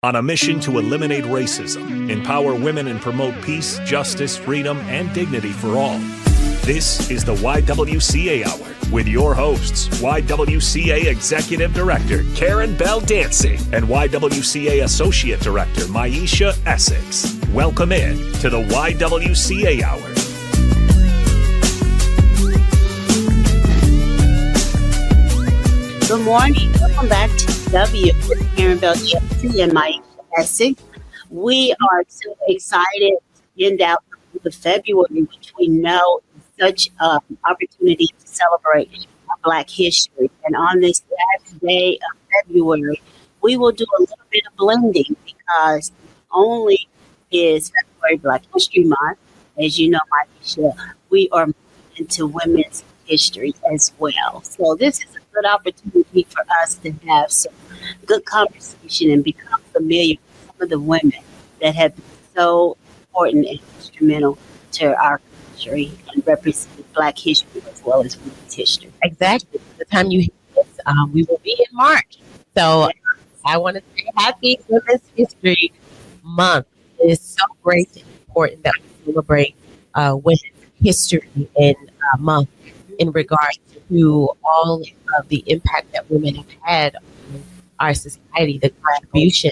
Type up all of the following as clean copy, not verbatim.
On a mission to eliminate racism, empower women, and promote peace, justice, freedom, and dignity for all. This is the YWCA Hour with your hosts, YWCA Executive Director Karen Bell Dancy and YWCA Associate Director Maisha Essex. Welcome in to the YWCA Hour. Good morning. Welcome back to W with Karen Bell Dancy and Maisha Essex. We are so excited to end out the February, which we know is such an opportunity to celebrate Black history. And on this last day of February, we will do a little bit of blending because only is February Black History Month. As you know, Maisha, we are moving into women's history as well. So this is a good opportunity for us to have some good conversation and become familiar with some of the women that have been so important and instrumental to our country and represent Black history as well as women's history. Exactly. By the time you hear this, we will be in March. So I want to say happy Women's History Month. It is so great and important that we celebrate women's history in month in regards to all of the impact that women have had on our society, the contribution.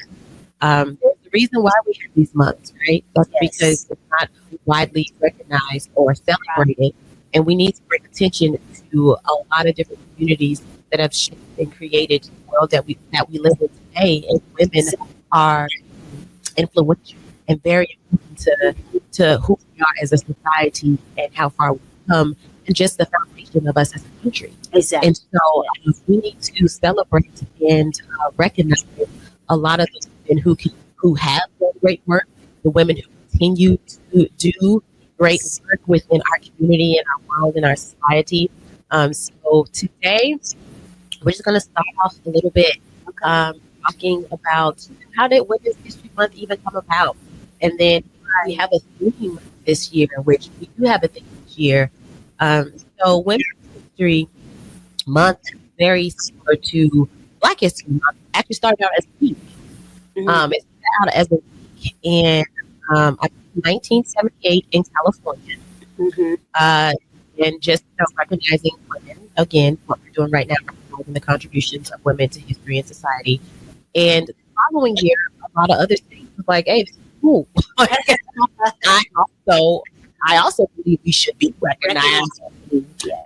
There's a reason why we have these months, right? That's because it's not widely recognized or celebrated. And we need to bring attention to a lot of different communities that have shaped and created the world that we live in today. And women are influential and very important to who we are as a society and how far we've come, and just the foundation of us as a country. Exactly. And so we need to celebrate and recognize a lot of the women who have done great work, the women who continue to do great work within our community and our world and our society. So today, we're just going to start off a little bit talking about how did Women's History Month even come about? And then we have a theme this year, which we do have a theme this year. So Women's History Month, very similar to Black History Month, actually started out as a week. It started out as a week in 1978 in California. And just recognizing women, again, what we're doing right now, recognizing the contributions of women to history and society. And the following year, a lot of other states was like, hey, this is cool. I also believe we should be recognized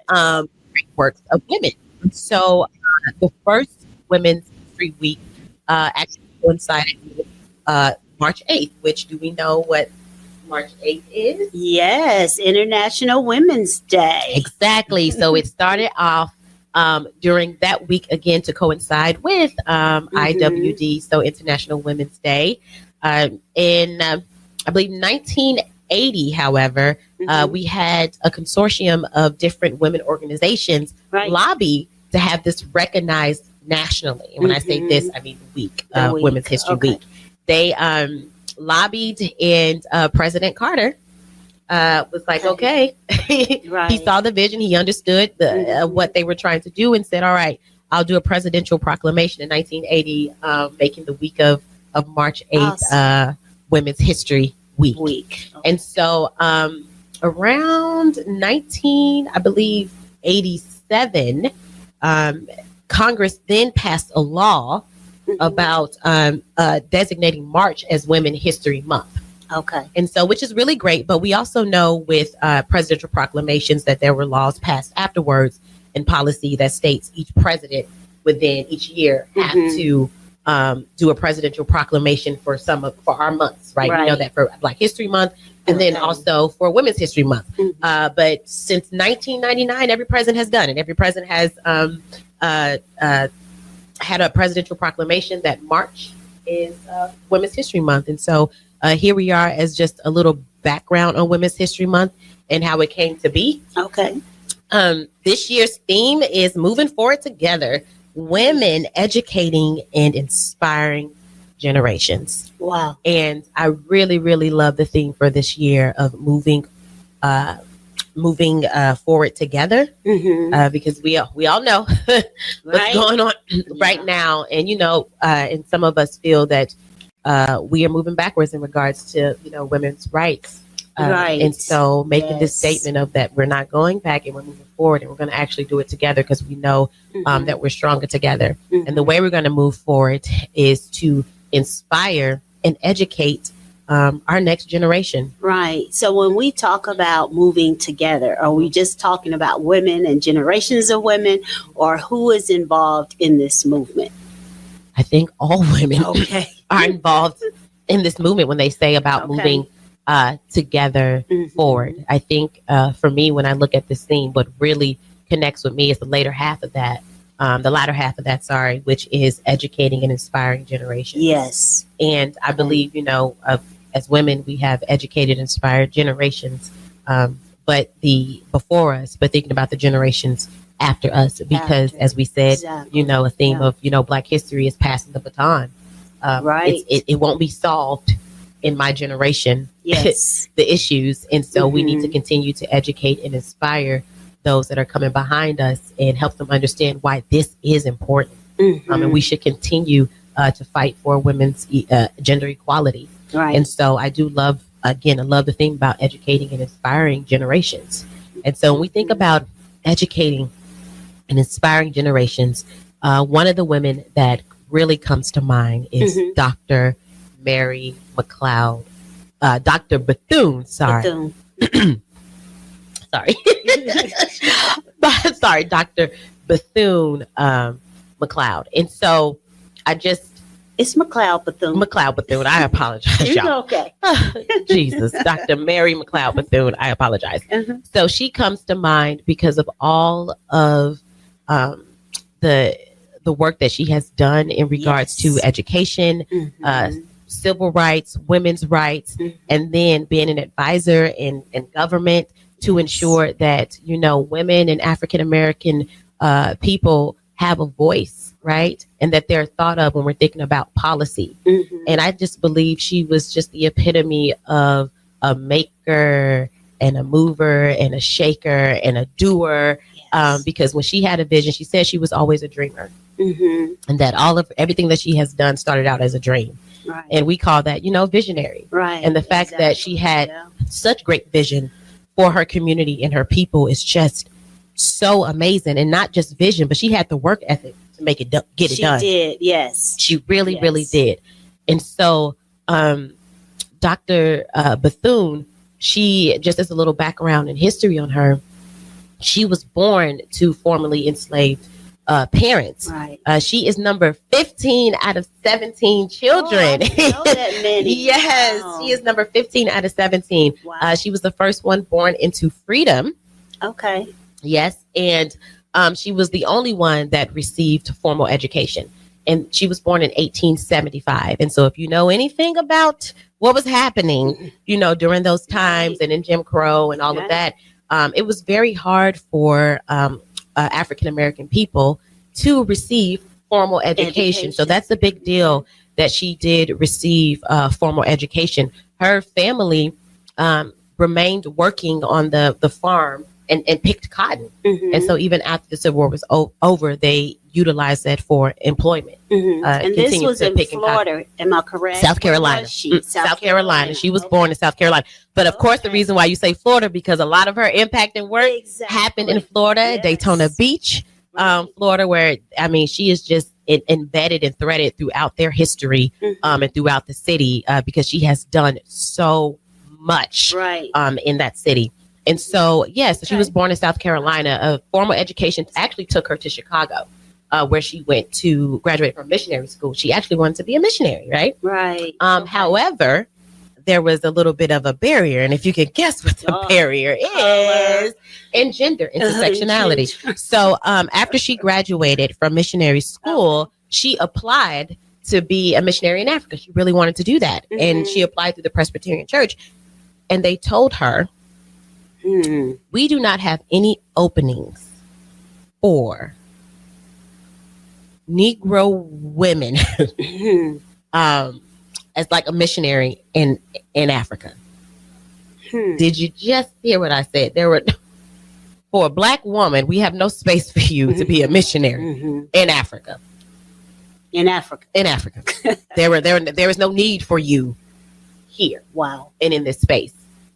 great works of women. So the first Women's History Week actually coincided with March 8th, which do we know what March 8th is? Yes, International Women's Day. Exactly. So it started off during that week again to coincide with IWD, so International Women's Day. In I believe 1980, however, we had a consortium of different women organizations lobby to have this recognized nationally. And when I say this, I mean the week, Women's History Week. They lobbied, and President Carter was like, okay. He saw the vision. He understood what they were trying to do and said, all right, I'll do a presidential proclamation in 1980, making the week of March 8th Women's History Week. Okay. And so around 1987, Congress then passed a law about designating March as Women's History Month. Okay. And so, which is really great. But we also know with presidential proclamations that there were laws passed afterwards in policy that states each president would then each year have to do a presidential proclamation for our months, right? We know that for Black History Month and then also for Women's History Month. But since 1999, every president has done it. Every president has had a presidential proclamation that March is Women's History Month. And so here we are as just a little background on Women's History Month and how it came to be. Okay. This year's theme is Moving Forward Together, Women Educating and Inspiring Generations. Wow. And I really, really love the theme for this year of moving forward together, because we all know what's going on right now. And, and some of us feel that we are moving backwards in regards to, women's rights. Right. And so making this Yes. statement of that we're not going back and we're moving forward and we're going to actually do it together because we know that we're stronger together. And the way we're going to move forward is to inspire and educate our next generation. Right. So when we talk about moving together, are we just talking about women and generations of women, or who is involved in this movement? I think all women Okay. are involved in this movement when they say about Okay. moving together forward. I think for me, when I look at this theme, what really connects with me is the latter half of that, which is educating and inspiring generations. Yes. And I believe, as women, we have educated, inspired generations, but thinking about the generations after us, because as we said, Exactly. a theme of, Black history is passing the baton. Right. It won't be solved in my generation, Yes. the issues. And so we need to continue to educate and inspire those that are coming behind us and help them understand why this is important. And we should continue to fight for women's gender equality. Right. And so I do love the thing about educating and inspiring generations. And so when we think about educating and inspiring generations, one of the women that really comes to mind is Dr. Mary McLeod, Dr. Bethune, sorry. Sorry, Dr. Bethune McLeod. And so It's McLeod Bethune. I apologize, y'all. Okay. Jesus, Dr. Mary McLeod Bethune, I apologize. So she comes to mind because of all of the work that she has done in regards to education, civil rights, women's rights, and then being an advisor in government to ensure that, women and African American people have a voice, right? And that they're thought of when we're thinking about policy. And I just believe she was just the epitome of a maker and a mover and a shaker and a doer. Because when she had a vision, she said she was always a dreamer. And that everything that she has done started out as a dream. Right. And we call that, visionary. Right. And the fact that she had such great vision for her community and her people is just so amazing. And not just vision, but she had the work ethic to make it get it done. She did, yes. She really, really did. And so Dr. Bethune, she, just as a little background and history on her, she was born to formerly enslaved parents. Right. She is number 15 out of 17 children. Oh, I didn't know that many. Yes, Wow. she is number 15 out of 17. Wow. She was the first one born into freedom. Okay. Yes. And she was the only one that received formal education. And she was born in 1875. And so if you know anything about what was happening, during those times and in Jim Crow and all of that, it was very hard for African American people to receive formal education. So that's a big deal that she did receive formal education. Her family remained working on the farm and picked cotton. And so even after the Civil War was over, they utilized that for employment. And this was in Florida, am I correct? South Carolina. South Carolina. She was born in South Carolina. But of course, the reason why you say Florida, because a lot of her impact and work happened in Florida, Daytona Beach, Florida, where, she is just embedded and threaded throughout their history and throughout the city because she has done so much in that city. And so, yes, she was born in South Carolina. Formal education actually took her to Chicago, where she went to graduate from missionary school. She actually wanted to be a missionary, right? Right. However, there was a little bit of a barrier. And if you can guess what the barrier is, and gender, intersectionality. So after she graduated from missionary school, she applied to be a missionary in Africa. She really wanted to do that. And she applied through the Presbyterian Church. And they told her, we do not have any openings for Negro women as like a missionary in Africa. Did you just hear what I said? For a Black woman, we have no space for you to be a missionary in Africa. In Africa. In Africa. There is no need for you here. Wow. And in this space.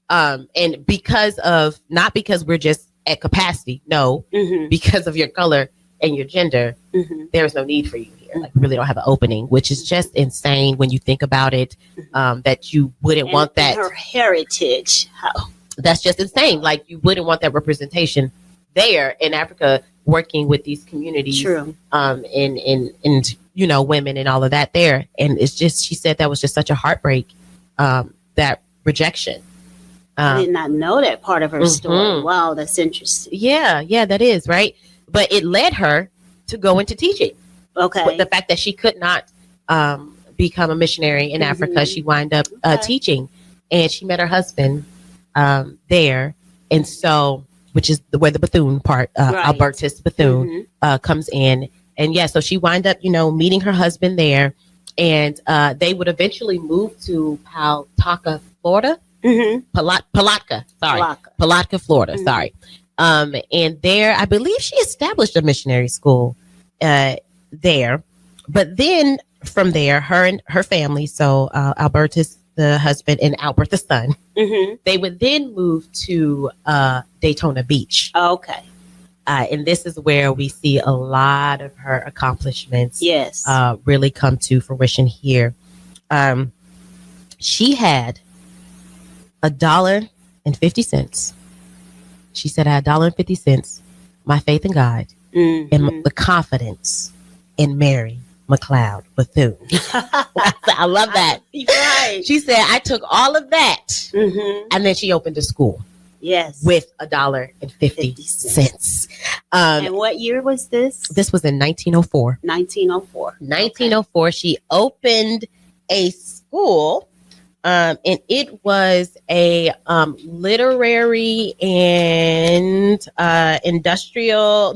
And because of, not because we're just at capacity, no, because of your color and your gender, there is no need for you here. Like, we really don't have an opening, which is just insane when you think about it, that you wouldn't want that. And her heritage. That's just insane. Like, you wouldn't want that representation there in Africa, working with these communities. True. And you know, women and all of that there. And it's just, she said that was just such a heartbreak, that rejection. I did not know that part of her story. Wow, that's interesting. Yeah, that is, right? But it led her to go into teaching. Okay. But the fact that she could not become a missionary in Africa, she wound up teaching. And she met her husband there. And so, which is where the Bethune part, Albertus Bethune, comes in. And yeah, so she wound up, you know, meeting her husband there. And they would eventually move to Palatka, Florida. Palatka, Florida. Sorry. And there, I believe she established a missionary school there. But then from there, her and her family, so Albertus, the husband, and Albert, the son, they would then move to Daytona Beach. Okay. And this is where we see a lot of her accomplishments really come to fruition here. She had $1.50. She said, I had $1.50, my faith in God, and the confidence in Mary McLeod Bethune. I love that. Right. She said, I took all of that, and then she opened a school. Yes. With $1.50. And what year was this? This was in 1904. 1904. She opened a school. And it was a literary and an industrial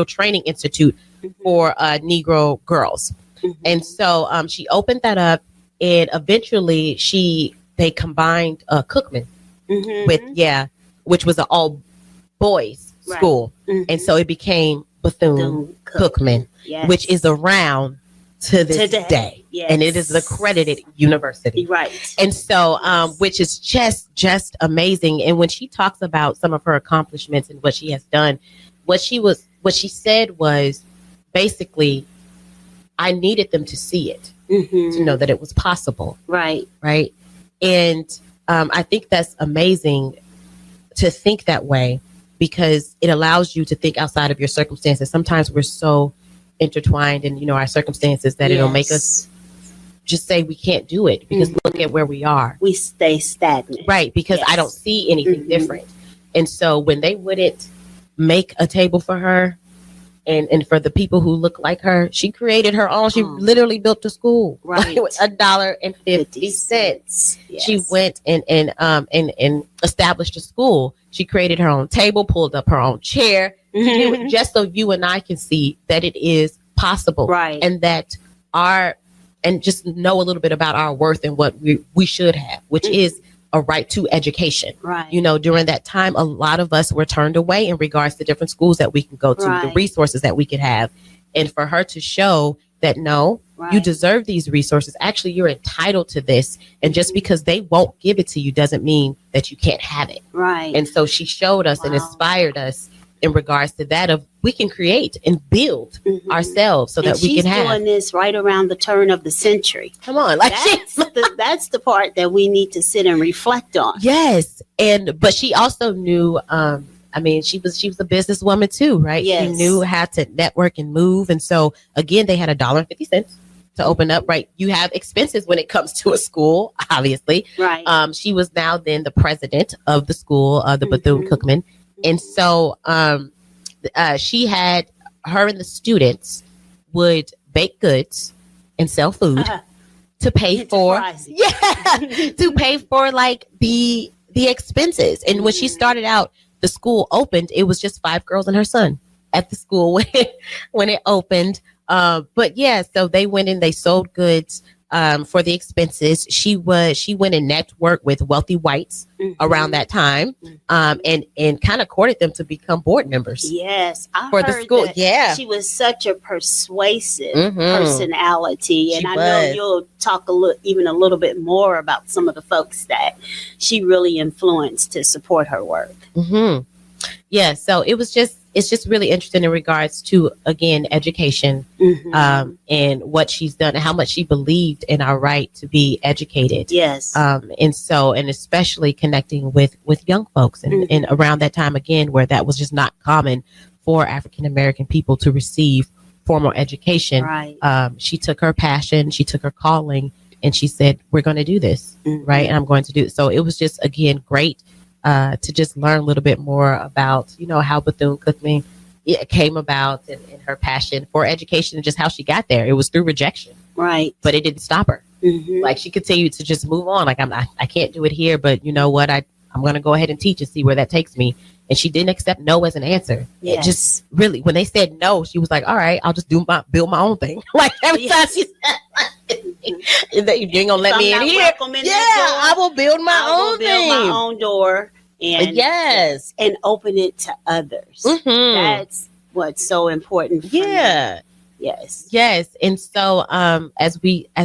training institute for Negro girls. And so she opened that up, and eventually they combined Cookman with, which was an all boys school. And so it became Bethune Cookman, which is around to this day. Yes. And it is an accredited university. Right. And so, which is just amazing. And when she talks about some of her accomplishments and what she has done, what she said was basically, I needed them to see it, to know that it was possible. Right. Right. And I think that's amazing to think that way, because it allows you to think outside of your circumstances. Sometimes we're so intertwined in, you know, our circumstances that it'll make us just say we can't do it, because look at where we are. We stay stagnant. Right. Because I don't see anything different. And so when they wouldn't make a table for her and for the people who look like her, she created her own. She literally built a school. Right. With $1.50. Yes. She went and established a school. She created her own table, pulled up her own chair, just so you and I can see that it is possible. Right. And that and just know a little bit about our worth and what we should have, which is a right to education. Right. You know, during that time, a lot of us were turned away in regards to different schools that we can go to, the resources that we could have. And for her to show that, no, you deserve these resources. Actually, you're entitled to this. And just because they won't give it to you doesn't mean that you can't have it. Right. And so she showed us and inspired us in regards to that, of we can create and build ourselves so that we can have. She's doing this right around the turn of the century. Come on, like that's the part that we need to sit and reflect on. Yes, but she also knew. I mean, she was a businesswoman too, right? Yes. She knew how to network and move, and so again, they had $1.50 to open up. Right, you have expenses when it comes to a school, obviously. Right. She was now then the president of the school, the Bethune Cookman. And so she had, her and the students would bake goods and sell food to pay for, to pay for like the expenses. And when she started out, the school opened, it was just 5 girls and her son at the school when it opened. But yeah, so they went in, they sold goods. for the expenses. She went and networked with wealthy whites around that time, and kind of courted them to become board members. Yes, I for heard the school. that Yeah, she was such a persuasive Mhm. personality, and She I know was. you'll talk even a little bit more about some of the folks that she really influenced to support her work. hmm Yeah, so it's just really interesting in regards to, again, education, and what she's done and how much she believed in our right to be educated. Yes. And especially connecting with young folks, and around that time again, where that was just not common for African American people to receive formal education. Right. She took her passion, she took her calling, and she said, "We're going to do this, right? And I'm going to do it." So it was just, again, great to just learn a little bit more about, how Bethune-Cookman came about, and her passion for education, and just how she got there. It was through rejection, Right. but it didn't stop her. Like, she continued to just move on. Like, I can't do it here, but you know what? I'm going to go ahead and teach and see where that takes me. And she didn't accept no as an answer. Yes. It just really, when they said no, she was like, all right, I'll just build my own thing. Like, every time she said, you ain't gonna let me in here. I will build my own thing. My own door. And yes, and open it to others. That's what's so important for me. Yes. And so, as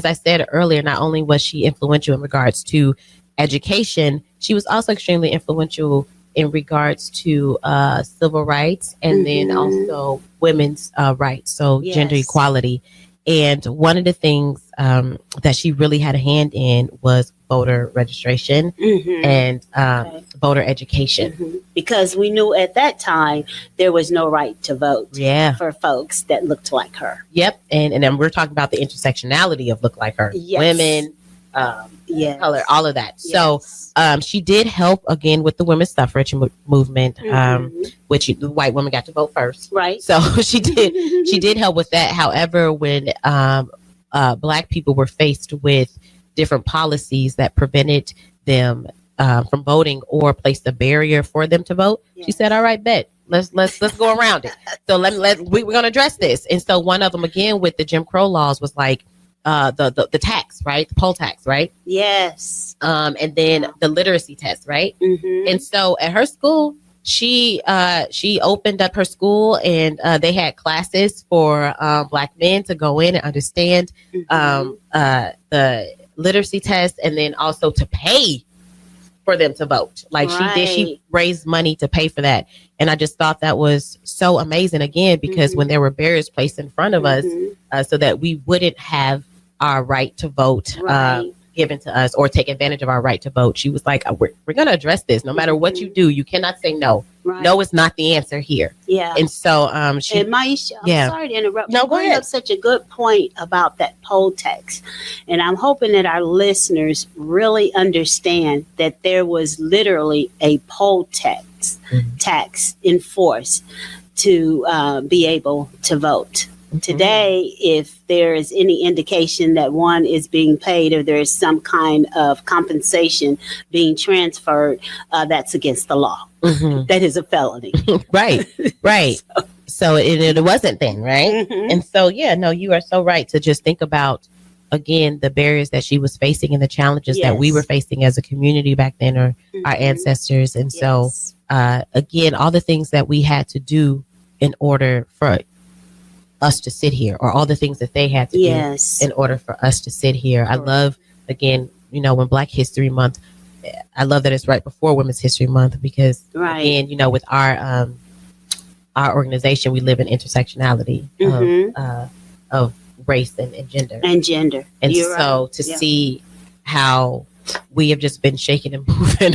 I said earlier, not only was she influential in regards to education, she was also extremely influential in regards to civil rights, and then also women's rights, so gender equality. And one of the things that she really had a hand in was voter registration and voter education. Because we knew at that time there was no right to vote for folks that looked like her. Yep. And then we're talking about the intersectionality of look like her. Women, color, all of that. So she did help, again, with the women's suffrage movement, which the white women got to vote first. Right. So she did help with that. However, when Black people were faced with different policies that prevented them from voting or placed a barrier for them to vote, she said, all right, bet. Let's go around it. So we're going to address this. And so one of them, again, with the Jim Crow laws, was like the tax, right? The poll tax, right? Yes. And then the literacy test, right? And so at her school, she opened up her school, and they had classes for Black men to go in and understand the literacy test, and then also to pay for them to vote. Like she raised money to pay for that. And I just thought that was so amazing, again, because when there were barriers placed in front of us so that we wouldn't have our right to vote given to us, or take advantage of our right to vote, she was like, we're going to address this. No matter what you do, you cannot say no. No is not the answer here. And so and Maisha, I'm sorry to interrupt. No, go ahead. Up such a good point about that poll tax. And I'm hoping that our listeners really understand that there was literally a poll tax enforced to be able to vote. Today, if there is any indication that one is being paid, or there is some kind of compensation being transferred, that's against the law. That is a felony. Right. So it wasn't then, right? And so, you are so right to just think about, again, the barriers that she was facing and the challenges that we were facing as a community back then, or our ancestors. And so, again, all the things that we had to do in order for us to sit here, or all the things that they had to do in order for us to sit here. I love, again, when Black History Month, I love that it's right before Women's History Month, because again, with our organization, we live in intersectionality of race and gender. And You're so to see how we have just been shaking and moving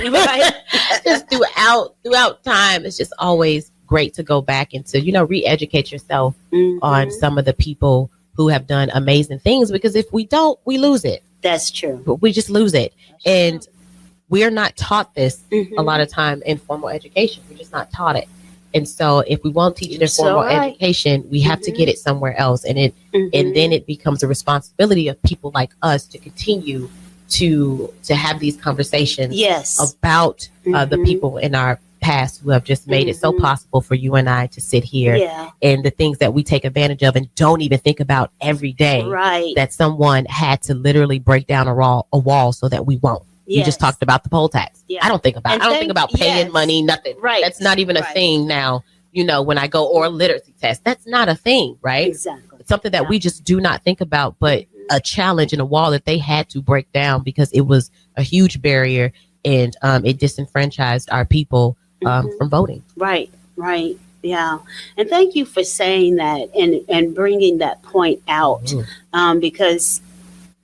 just throughout time, it's just always great to go back and to, re-educate yourself on some of the people who have done amazing things, because if we don't, we lose it. That's true. We just lose it. And we're not taught this a lot of time in formal education. We're just not taught it. And so if we won't teach it in formal education, we have to get it somewhere else. And and then it becomes a responsibility of people like us to continue to have these conversations about the people in our past who have just made it so possible for you and I to sit here, and the things that we take advantage of and don't even think about every day, right? That someone had to literally break down a wall so that we won't. You just talked about the poll tax. I don't think about paying money, nothing. Right. That's not even a thing now. When I go, or a literacy test, that's not a thing, right? Exactly. It's something that we just do not think about, but a challenge and a wall that they had to break down because it was a huge barrier, and it disenfranchised our people from voting. Right. Yeah. And thank you for saying that and bringing that point out, because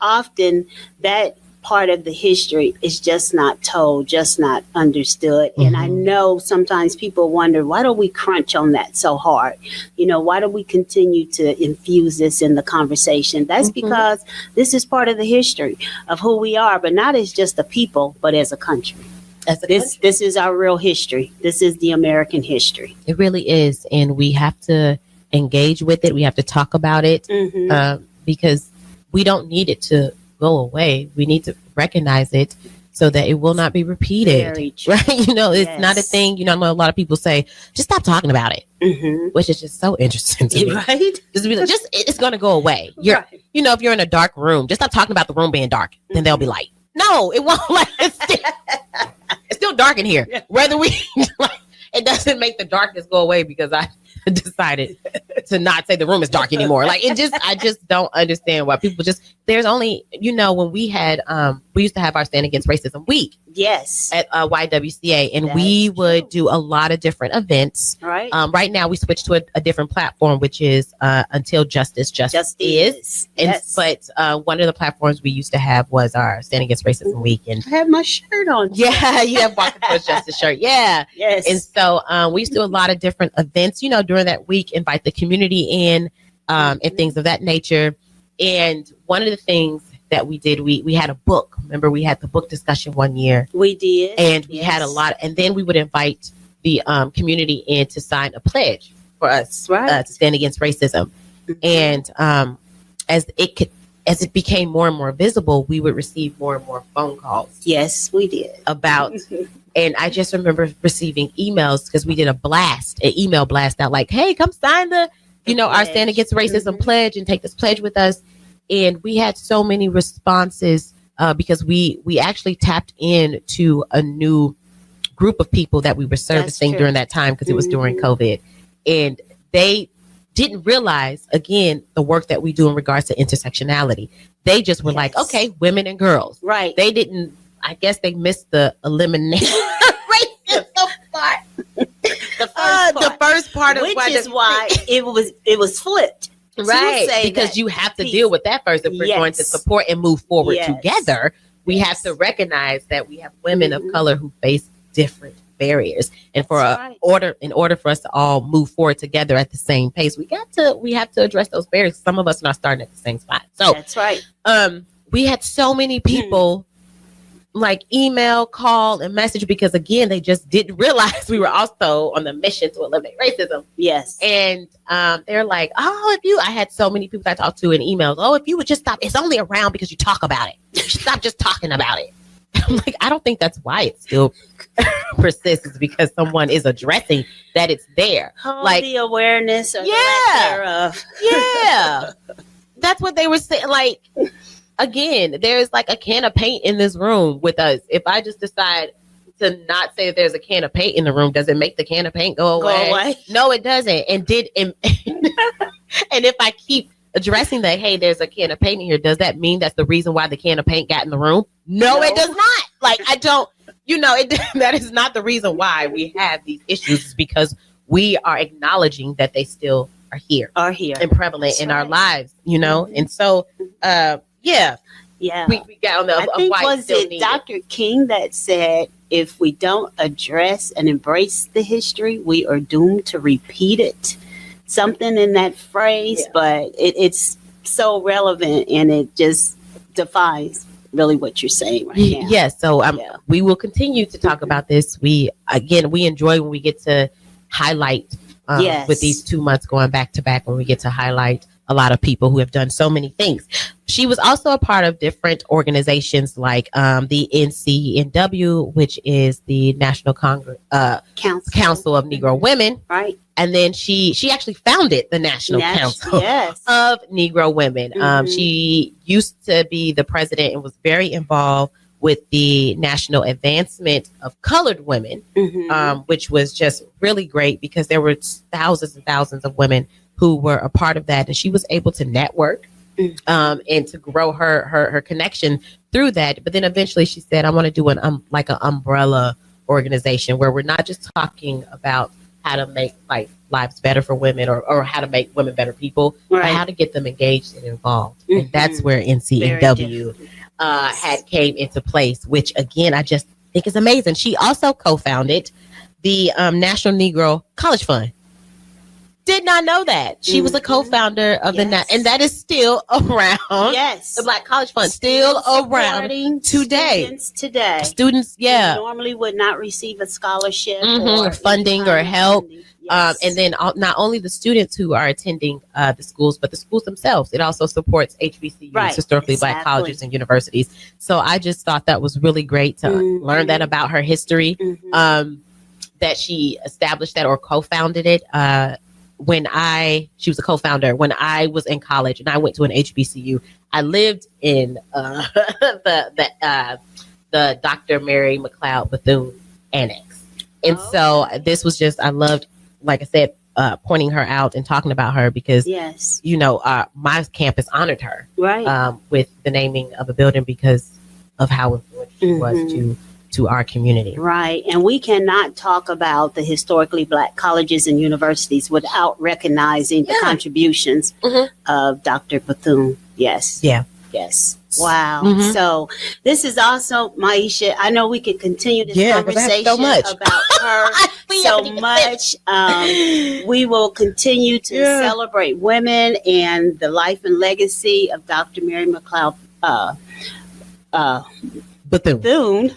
often that part of the history is just not told, just not understood. And I know sometimes people wonder, why do we crunch on that so hard? Why do we continue to infuse this in the conversation? That's because this is part of the history of who we are, but not as just a people, but as a country. This is our real history. This is the American history. It really is. And we have to engage with it. We have to talk about it because we don't need it to go away. We need to recognize it so that it will not be repeated. Very true. Right? It's not a thing. I know a lot of people say, just stop talking about it, which is just so interesting to me. Right? Just be like, it's going to go away. If you're in a dark room, just stop talking about the room being dark. Then there'll be light. No, it won't. It's still dark in here. Whether we, it doesn't make the darkness go away because I decided to not say the room is dark anymore. I just don't understand why people there's only, when we had, we used to have our Stand Against Racism Week. Yes. At YWCA. And we would do a lot of different events. Right. Right now we switched to a different platform, which is Until Justice Is. But one of the platforms we used to have was our Stand Against Racism Week. And I have my shirt on. Yeah, you have Walking Towards Justice shirt. Yeah. Yes. And so we used to do a lot of different events, during that week, invite the community in and things of that nature. And one of the things that we did, we had a book. Remember, we had the book discussion one year. We did. And we had a lot. And then we would invite the community in to sign a pledge for us to stand against racism. And as it became more and more visible, we would receive more and more phone calls. Yes, we did. About, and I just remember receiving emails because we did an email blast out like, hey, come sign our Stand Against Racism pledge and take this pledge with us. And we had so many responses because we actually tapped into a new group of people that we were servicing during that time because it was during COVID. And they didn't realize, again, the work that we do in regards to intersectionality. They just were like, okay, women and girls. Right. They didn't, I guess they missed the elimination racism part. The first part of which is why it was flipped. Right, because you have to deal with that first if we're going to support and move forward together. We have to recognize that we have women of color who face different barriers, and in order for us to all move forward together at the same pace, we have to address those barriers. Some of us are not starting at the same spot. So that's right. We had so many people email, call, and message because again, they just didn't realize we were also on the mission to eliminate racism. Yes. And they're like, I had so many people I talked to in emails. Oh, if you would just stop, it's only around because you talk about it. You should stop just talking about it. I'm like, I don't think that's why it still persists. It's because someone is addressing that it's there. The awareness or the lack thereof. Yeah. That's what they were saying. Again, there's a can of paint in this room with us. If I just decide to not say that there's a can of paint in the room, does it make the can of paint go away? No, it doesn't. And if I keep addressing that, hey, there's a can of paint in here, does that mean that's the reason why the can of paint got in the room? No, it does not. I don't, that is not the reason why we have these issues. It's because we are acknowledging that they still are here and prevalent in our lives, And so, yeah. We got on the I think was it Dr. King that said, if we don't address and embrace the history, we are doomed to repeat it. Something in that phrase, but it's so relevant and it just defies really what you're saying right now. Yes. So we will continue to talk about this. We enjoy when we get to highlight with these 2 months going back to back, when we get to highlight a lot of people who have done so many things. she was also a part of different organizations like the NCNW, which is the National Council of Negro Women. Right. And then she actually founded the National Council of Negro Women. She used to be the president and was very involved with the National Advancement of Colored Women, which was just really great because there were thousands and thousands of women who were a part of that. And she was able to network and to grow her connection through that. But then eventually she said, I want to do an umbrella organization where we're not just talking about how to make like lives better for women or how to make women better people, but how to get them engaged and involved. And that's where NCNW had came into place, which again, I just think is amazing. She also co-founded the National Negro College Fund. Did not know that. She was a co-founder of and that is still around. Yes. The Black College Fund still around today. Students, normally would not receive a scholarship or funding or help. Yes. And then not only the students who are attending the schools, but the schools themselves. It also supports HBCUs, historically Black colleges and universities. So I just thought that was really great to learn that about her history, that she established that or co-founded it. She was a co-founder when I was in college and I went to an HBCU. I lived in the Dr. Mary McLeod Bethune Annex. And so this was just, I loved, like I said, pointing her out and talking about her because, my campus honored her with the naming of a building because of how influential she was to our community. Right. And we cannot talk about the historically Black colleges and universities without recognizing the contributions of Dr. Bethune. Yes. Yeah. Yes. Wow. So this is also, Maisha, I know we could continue this conversation about her so much. We will continue to celebrate women and the life and legacy of Dr. Mary McLeod Bethune.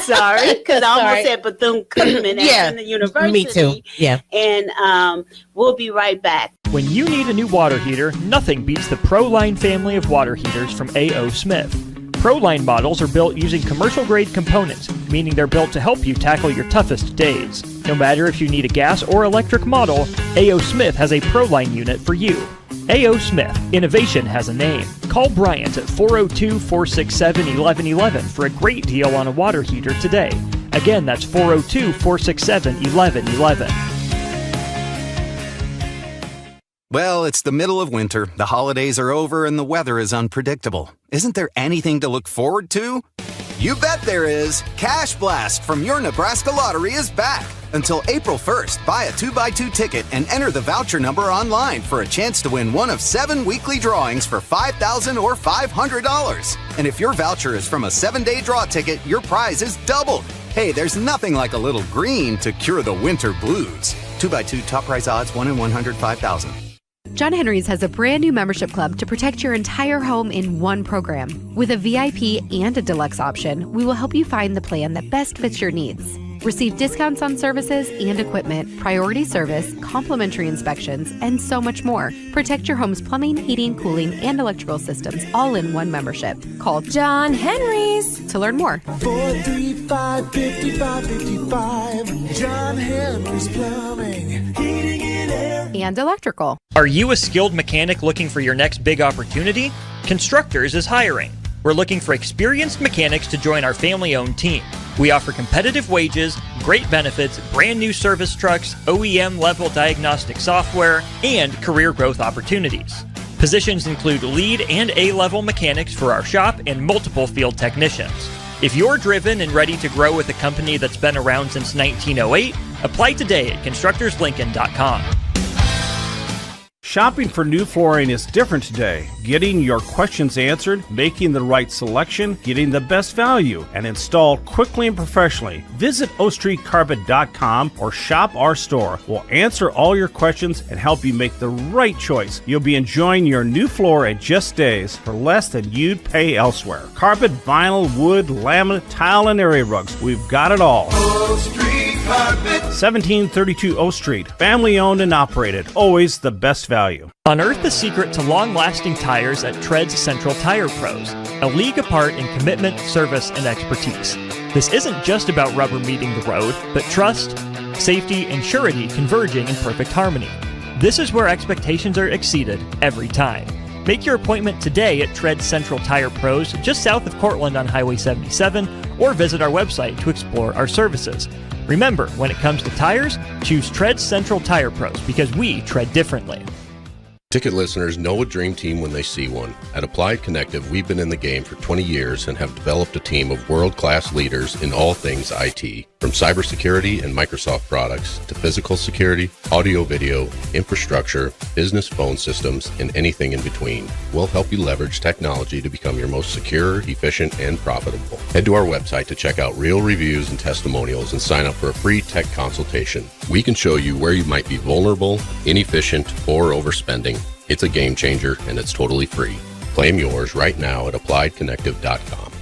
Sorry, because I almost said Bethune-Cookman in the university. Me too. Yeah. And we'll be right back. When you need a new water heater, nothing beats the ProLine family of water heaters from A.O. Smith. ProLine models are built using commercial-grade components, meaning they're built to help you tackle your toughest days. No matter if you need a gas or electric model, A.O. Smith has a ProLine unit for you. A.O. Smith. Innovation has a name. Call Bryant at 402-467-1111 for a great deal on a water heater today. Again, that's 402-467-1111. Well, it's the middle of winter, the holidays are over, and the weather is unpredictable. Isn't there anything to look forward to? You bet there is! Cash Blast from your Nebraska Lottery is back! Until April 1st, buy a 2x2 ticket and enter the voucher number online for a chance to win one of 7 weekly drawings for $5,000 or $500. And if your voucher is from a 7-day draw ticket, your prize is doubled. Hey, there's nothing like a little green to cure the winter blues. 2x2 top prize odds 1 in 105,000. John Henry's has a brand new membership club to protect your entire home in one program. With a VIP and a deluxe option, we will help you find the plan that best fits your needs. Receive discounts on services and equipment, priority service, complimentary inspections, and so much more. Protect your home's plumbing, heating, cooling, and electrical systems all in one membership. Call John Henry's to learn more. 435-5555. John Henry's Plumbing, Heating and Air, and Electrical. Are you a skilled mechanic looking for your next big opportunity? Constructors is hiring. We're looking for experienced mechanics to join our family-owned team. We offer competitive wages, great benefits, brand new service trucks, OEM-level diagnostic software, and career growth opportunities. Positions include lead and A-level mechanics for our shop and multiple field technicians. If you're driven and ready to grow with a company that's been around since 1908, apply today at constructorslincoln.com. Shopping for new flooring is different today. Getting your questions answered, making the right selection, getting the best value, and installed quickly and professionally. Visit OakStreetCarpet.com or shop our store. We'll answer all your questions and help you make the right choice. You'll be enjoying your new floor in just days for less than you'd pay elsewhere. Carpet, vinyl, wood, laminate, tile, and area rugs. We've got it all. Oak Street Carpet. 1732 O Street. Family owned and operated. Always the best value. Unearth the secret to long-lasting tires at Tread's Central Tire Pros, a league apart in commitment, service, and expertise. This isn't just about rubber meeting the road, but trust, safety, and surety converging in perfect harmony. This is where expectations are exceeded every time. Make your appointment today at Tread Central Tire Pros just south of Cortland on Highway 77, or visit our website to explore our services. Remember, when it comes to tires, choose Tread Central Tire Pros because we tread differently. Ticket listeners know a dream team when they see one. At Applied Connective, we've been in the game for 20 years and have developed a team of world-class leaders in all things IT, from cybersecurity and Microsoft products to physical security, audio-video, infrastructure, business phone systems, and anything in between. We'll help you leverage technology to become your most secure, efficient, and profitable. Head to our website to check out real reviews and testimonials and sign up for a free tech consultation. We can show you where you might be vulnerable, inefficient, or overspending. It's a game changer, and it's totally free. Claim yours right now at appliedconnective.com.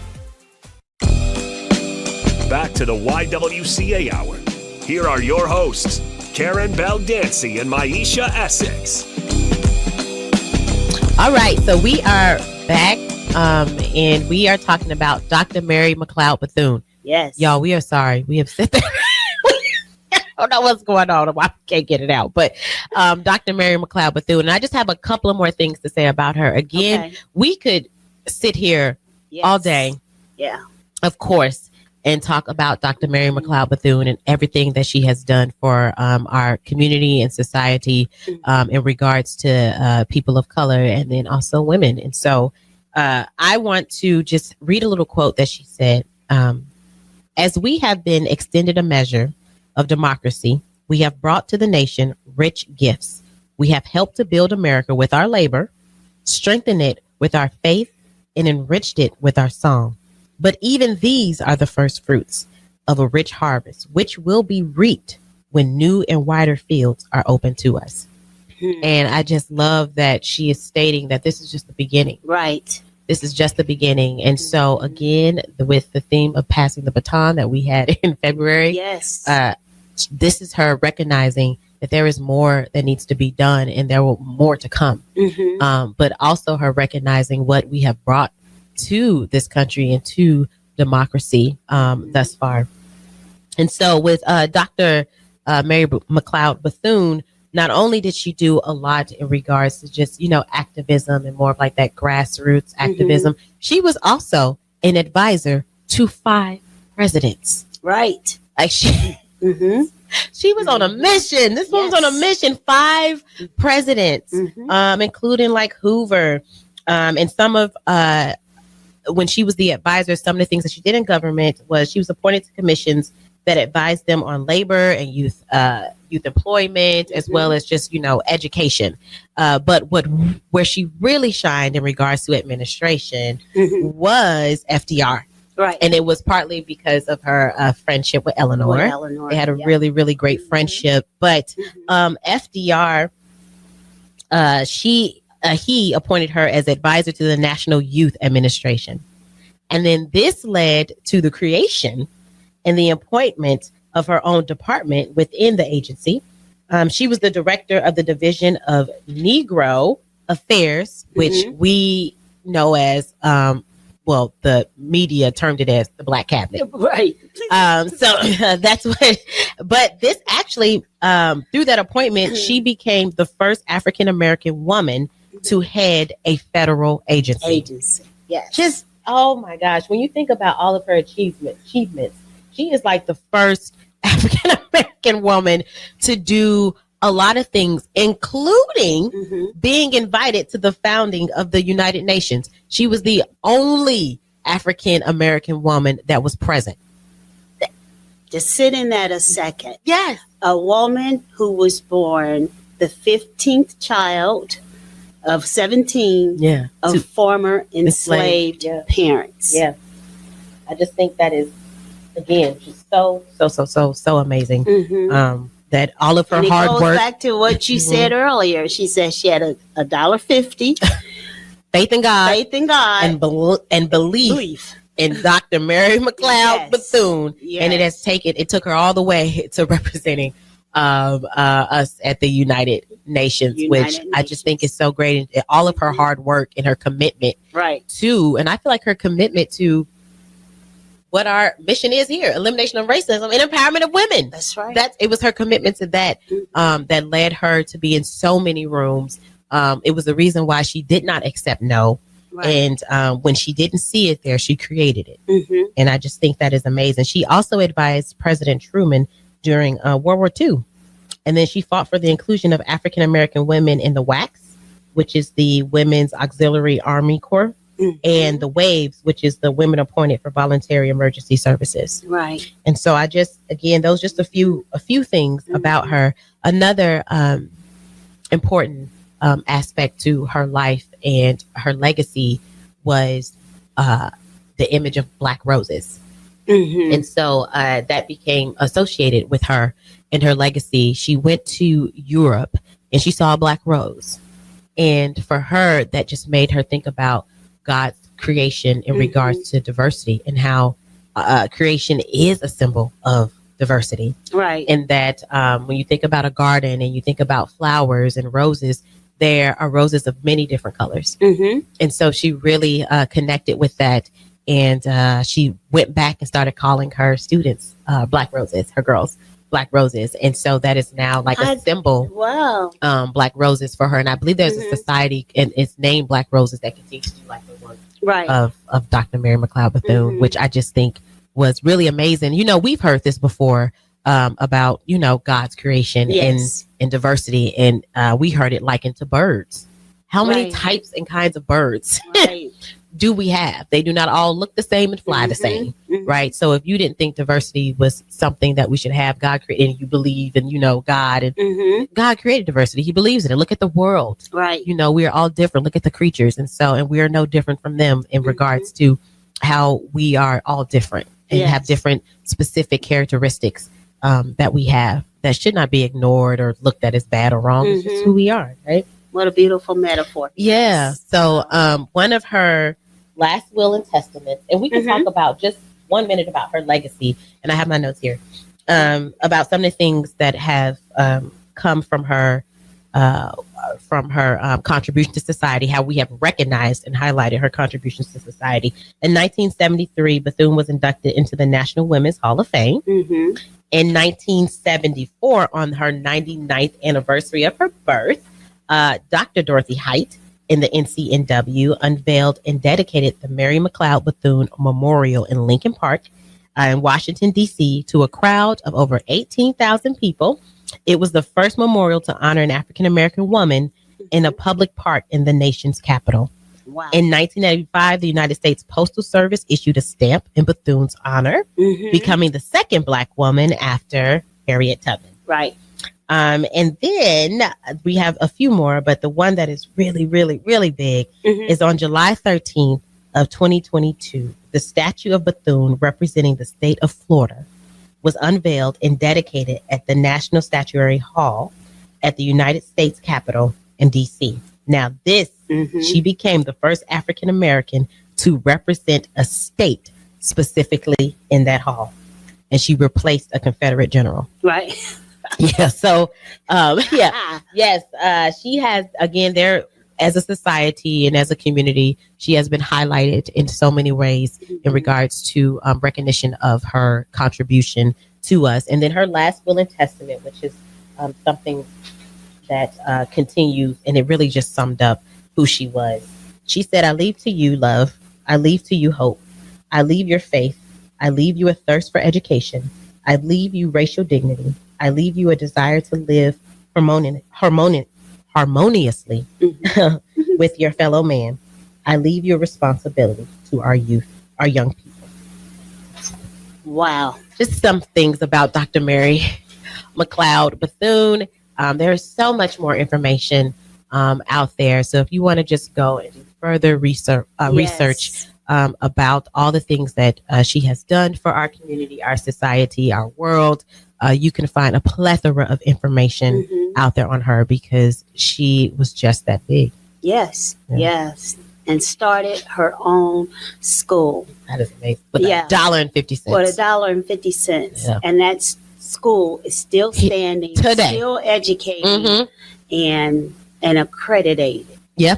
Back to the YWCA Hour. Here are your hosts, Karen Bell Dancy and Maisha Essex. All right, so we are back, and we are talking about Dr. Mary McLeod Bethune. Yes. Y'all, we are sorry. We have said that. I don't know what's going on. I can't get it out. But Dr. Mary McLeod Bethune, and I just have a couple of more things to say about her. Again, we could sit here all day, of course, and talk about Dr. Mary McLeod Bethune and everything that she has done for our community and society in regards to people of color and then also women. And so I want to just read a little quote that she said. As we have been extended a measure of democracy, we have brought to the nation rich gifts. We have helped to build America with our labor, strengthened it with our faith, and enriched it with our song. But even these are the first fruits of a rich harvest, which will be reaped when new and wider fields are open to us. And I just love that she is stating that this is just the beginning. Right. This is just the beginning. And so, again, with the theme of passing the baton that we had in February, this is her recognizing that there is more that needs to be done and there will more to come. But also her recognizing what we have brought to this country and to democracy thus far. And so with Dr. Mary McLeod Bethune, not only did she do a lot in regards to just, activism and more of like that grassroots activism, she was also an advisor to 5 presidents. Right. Like she was on a mission. This woman's on a mission. 5 presidents, including like Hoover, and some of when she was the advisor, some of the things that she did in government was she was appointed to commissions that advised them on labor and youth employment, as well as just, education. But where she really shined in regards to administration was FDR. Right. And it was partly because of her friendship with Eleanor. They had a really, really great friendship. But FDR, he appointed her as advisor to the National Youth Administration. And then this led to the creation and the appointment of her own department within the agency. She was the director of the Division of Negro Affairs, which we know as, the media termed it as the Black Cabinet. Right. So that's what, but this actually, through that appointment, she became the first African-American woman to head a federal agency. Yes. Just, oh my gosh, when you think about all of her achievements, she is like the first African-American woman to do a lot of things, including being invited to the founding of the United Nations. She was the only African-American woman that was present. Just sit in that a second. Yes. A woman who was born the 15th child of 17 of former enslaved parents. Yeah. I just think that is, again, just so amazing. That all of her hard work. It goes back to what you said earlier. She said she had $1.50. Faith in God. And belief and Dr. Mary McLeod Bethune. Yes. And it took her all the way to representing us at the United Nations, which I just think is so great. And all of her hard work and her commitment and I feel like her commitment to what our mission is here, elimination of racism and empowerment of women. That's right. It was her commitment to that that led her to be in so many rooms. It was the reason why she did not accept no. Right. And when she didn't see it there, she created it. And I just think that is amazing. She also advised President Truman during World War II. And then she fought for the inclusion of African-American women in the WACS, which is the Women's Auxiliary Army Corps, and the WAVES, which is the Women Appointed for Voluntary Emergency Services. Right. And so I just, again, those just a few things about her. Another important aspect to her life and her legacy was the image of Black roses. And so that became associated with her and her legacy. She went to Europe and she saw a Black rose. And for her, that just made her think about God's creation in regards to diversity and how creation is a symbol of diversity. Right. And that when you think about a garden and you think about flowers and roses, there are roses of many different colors. And so she really connected with that. And she went back and started calling her students Black roses, her girls, Black roses. And so that is now like a symbol. Wow. Black roses for her. And I believe there's a society and it's named Black Roses that continues to do like the work of Dr. Mary McLeod Bethune, which I just think was really amazing. You know, we've heard this before about, you know, God's creation and diversity. And we heard it likened to birds. How many types and kinds of birds do we have? They do not all look the same and fly the same, right? So if you didn't think diversity was something that we should have, God created, and you believe in, you know, God, and God created diversity. He believes in it. Look at the world, right? You know, we are all different. Look at the creatures, and we are no different from them in regards to how we are all different and have different specific characteristics that we have that should not be ignored or looked at as bad or wrong. It's just who we are, right? What a beautiful metaphor. Yeah. So one of her last will and testament, and we can talk about just 1 minute about her legacy, and I have my notes here about some of the things that have come from her contribution to society, how we have recognized and highlighted her contributions to society. In 1973, Bethune was inducted into the National Women's Hall of Fame. In 1974, on her 99th anniversary of her birth, Dr. Dorothy Height in the NCNW unveiled and dedicated the Mary McLeod Bethune Memorial in Lincoln Park in Washington, D.C. to a crowd of over 18,000 people. It was the first memorial to honor an African-American woman in a public park in the nation's capital. Wow. In 1985, the United States Postal Service issued a stamp in Bethune's honor, becoming the second Black woman after Harriet Tubman. Right. And then we have a few more, but the one that is really, really, really big is on July 13th of 2022. The statue of Bethune representing the state of Florida was unveiled and dedicated at the National Statuary Hall at the United States Capitol in D.C. Now this, she became the first African American to represent a state specifically in that hall. And she replaced a Confederate general. Right. Yeah. So, yes. She has, again, there as a society and as a community, she has been highlighted in so many ways in regards to recognition of her contribution to us. And then her last will and testament, which is something that continues, and it really just summed up who she was. She said, "I leave to you love. I leave to you hope. I leave your faith. I leave you a thirst for education. I leave you racial dignity. I leave you a desire to live harmoniously with your fellow man. I leave you a responsibility to our youth, our young people." Wow. Just some things about Dr. Mary McLeod Bethune. There's so much more information out there. So if you want to just go and do further research about all the things that she has done for our community, our society, our world, you can find a plethora of information out there on her because she was just that big. Yes. Yeah. Yes. and started her own school. That is amazing. With $1.50. With $1.50. Yeah. And that school is still standing, today, still educating, and an accredited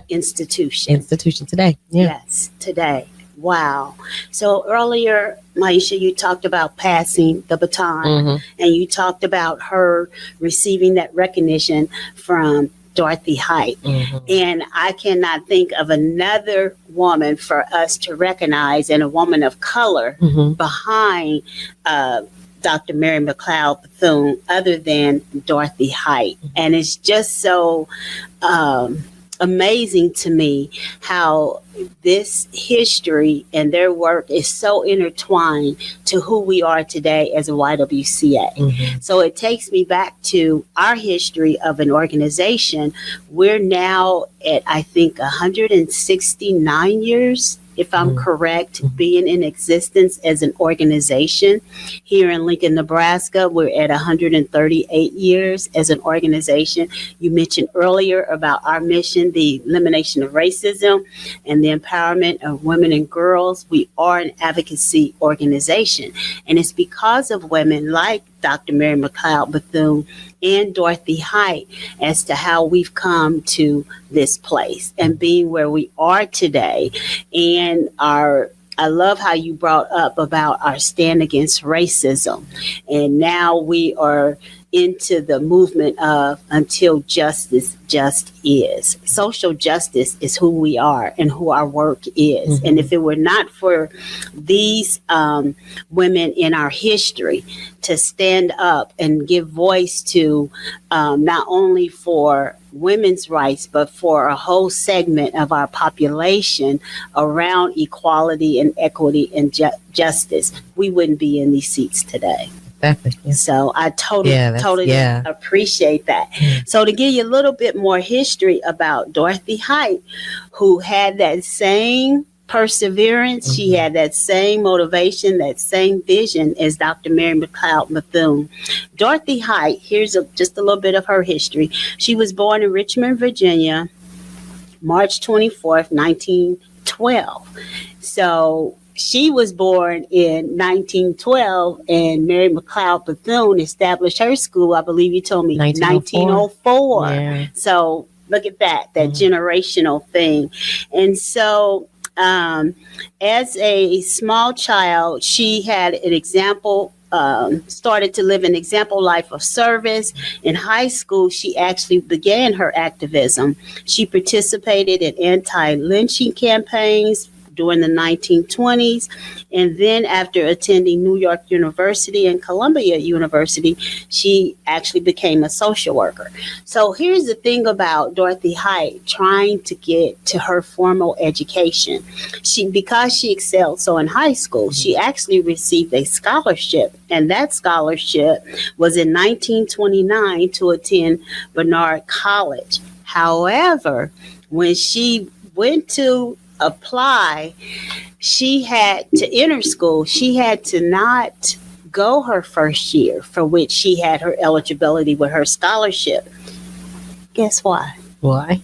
institution today. Yes, today. Wow. So earlier, Maisha, you talked about passing the baton, and you talked about her receiving that recognition from Dorothy Height. And I cannot think of another woman for us to recognize, and a woman of color behind Dr. Mary McLeod Bethune other than Dorothy Height. And it's just so amazing to me how this history and their work is so intertwined to who we are today as a YWCA. So it takes me back to our history of an organization. We're now at, I think, 169 years, if I'm correct, being in existence as an organization. Here in Lincoln, Nebraska, we're at 138 years as an organization. You mentioned earlier about our mission, the elimination of racism and the empowerment of women and girls. We are an advocacy organization. And it's because of women like Dr. Mary McLeod Bethune and Dorothy Height as to how we've come to this place and being where we are today. And I love how you brought up about our stand against racism. And now we are into the movement of until justice just is. Social justice is who we are and who our work is. And if it were not for these women in our history to stand up and give voice to not only for women's rights, but for a whole segment of our population around equality and equity and justice, we wouldn't be in these seats today. Exactly. Yeah. So I totally appreciate that. So to give you a little bit more history about Dorothy Height, who had that same perseverance, she had that same motivation, that same vision as Dr. Mary McLeod Bethune. Dorothy Height, here's just a little bit of her history. She was born in Richmond, Virginia, March 24th, 1912. So she was born in 1912, and Mary McLeod Bethune established her school, I believe you told me, 1904. Yeah. So look at that generational thing. And so as a small child, she had an example, started to live an example life of service. In high school, she actually began her activism. She participated in anti-lynching campaigns during the 1920s. And then after attending New York University and Columbia University, she actually became a social worker. So here's the thing about Dorothy Height trying to get to her formal education. Because she excelled so in high school, she actually received a scholarship. And that scholarship was in 1929 to attend Barnard College. However, when she went to apply, she had to enter school. She had to not go her first year, for which she had her eligibility with her scholarship. Guess why? Why?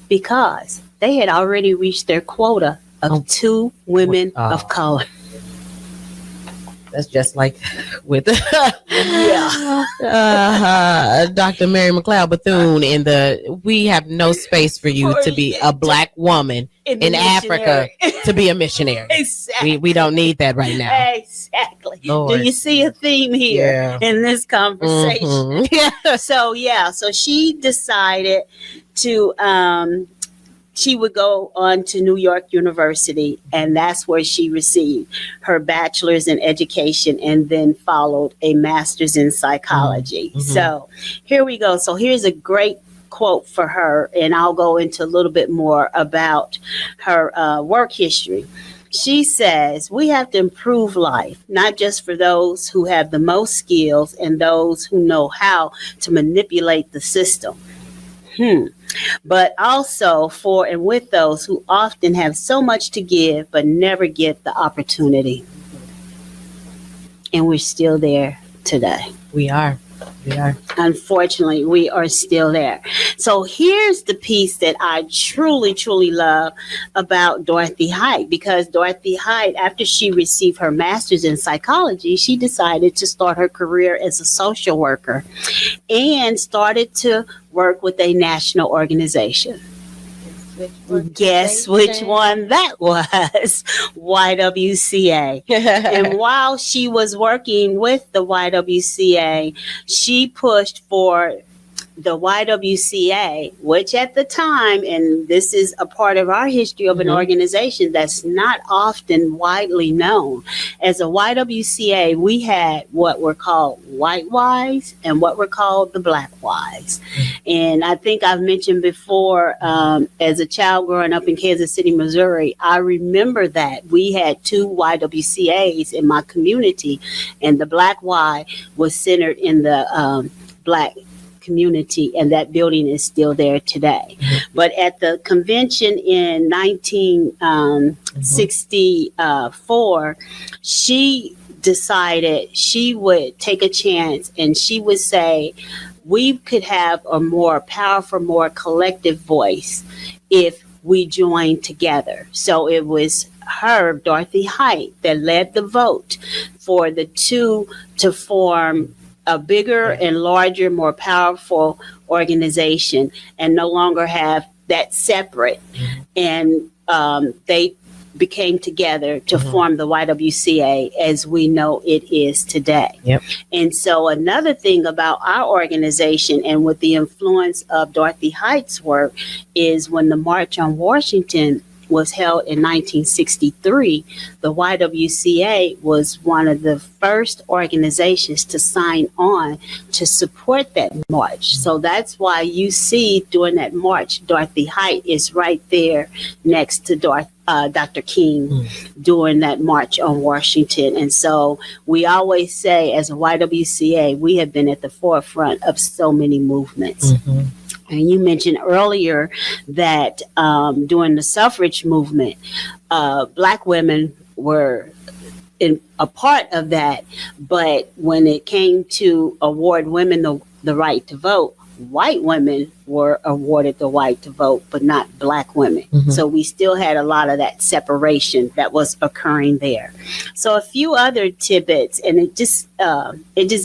Because they had already reached their quota of 2 women of color. That's just like with Dr. Mary McLeod Bethune we have no space for you to be a black woman in Africa to be a missionary. Exactly. We don't need that right now. Exactly. Lord. Do you see a theme here in this conversation? So she decided to she would go on to New York University, and that's where she received her bachelor's in education and then followed a master's in psychology. So here we go. So here's a great quote for her, and I'll go into a little bit more about her work history. She says, "We have to improve life, not just for those who have the most skills and those who know how to manipulate the system. But also for and with those who often have so much to give but never get the opportunity." And we're still there today. We are. We are. Unfortunately, we are still there. So here's the piece that I truly, truly love about Dorothy Height, because Dorothy Height, after she received her master's in psychology, she decided to start her career as a social worker and started to work with a national organization. Guess which one that was? YWCA. And while she was working with the YWCA, she pushed for the YWCA, which at the time, and this is a part of our history of an organization that's not often widely known. As a YWCA, we had what were called white Ys and what were called the black Ys. And I think I've mentioned before, as a child growing up in Kansas City, Missouri, I remember that we had two YWCAs in my community, and the black Y was centered in the black community, and that building is still there today. But at the convention in 1964, she decided she would take a chance, and she would say, we could have a more powerful, more collective voice if we joined together. So it was her, Dorothy Height, that led the vote for the two to form a bigger and larger, more powerful organization, and no longer have that separate. And they became together to form the YWCA as we know it is today. And so another thing about our organization, and with the influence of Dorothy Height's work, is when the March on Washington was held in 1963, the YWCA was one of the first organizations to sign on to support that march. So that's why you see during that march, Dorothy Height is right there next to Dr. King during that March on Washington. And so we always say, as a YWCA, we have been at the forefront of so many movements. And you mentioned earlier that during the suffrage movement, Black women were a part of that. But when it came to award women the right to vote, white women were awarded the right to vote, but not Black women. So we still had a lot of that separation that was occurring there. So a few other tidbits, and it just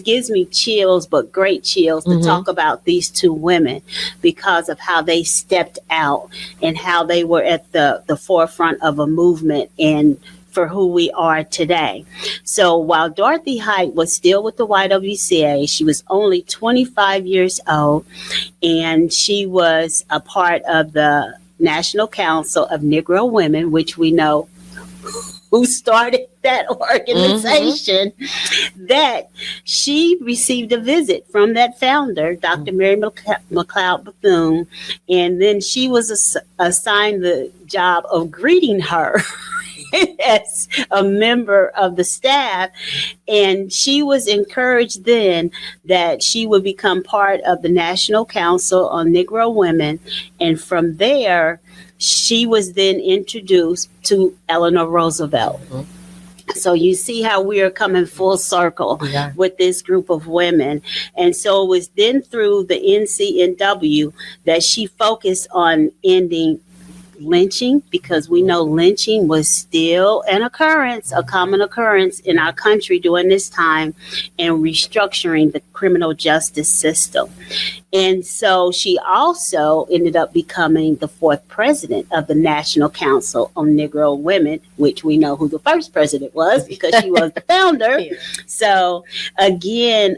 gives me chills, but great chills, to talk about these two women because of how they stepped out and how they were at the forefront of a movement and for who we are today. So while Dorothy Height was still with the YWCA, she was only 25 years old, and she was a part of the National Council of Negro Women, which we know who started that organization, that she received a visit from that founder, Dr. Mary McLeod Bethune, and then she was assigned the job of greeting her as a member of the staff. And she was encouraged then that she would become part of the National Council on Negro Women. And from there, she was then introduced to Eleanor Roosevelt. So you see how we are coming full circle with this group of women. And so it was then through the NCNW that she focused on ending lynching, because we know lynching was still an occurrence, a common occurrence in our country during this time, and restructuring the criminal justice system. And so she also ended up becoming the fourth president of the National Council on Negro Women, which we know who the first president was because she was the founder. So again,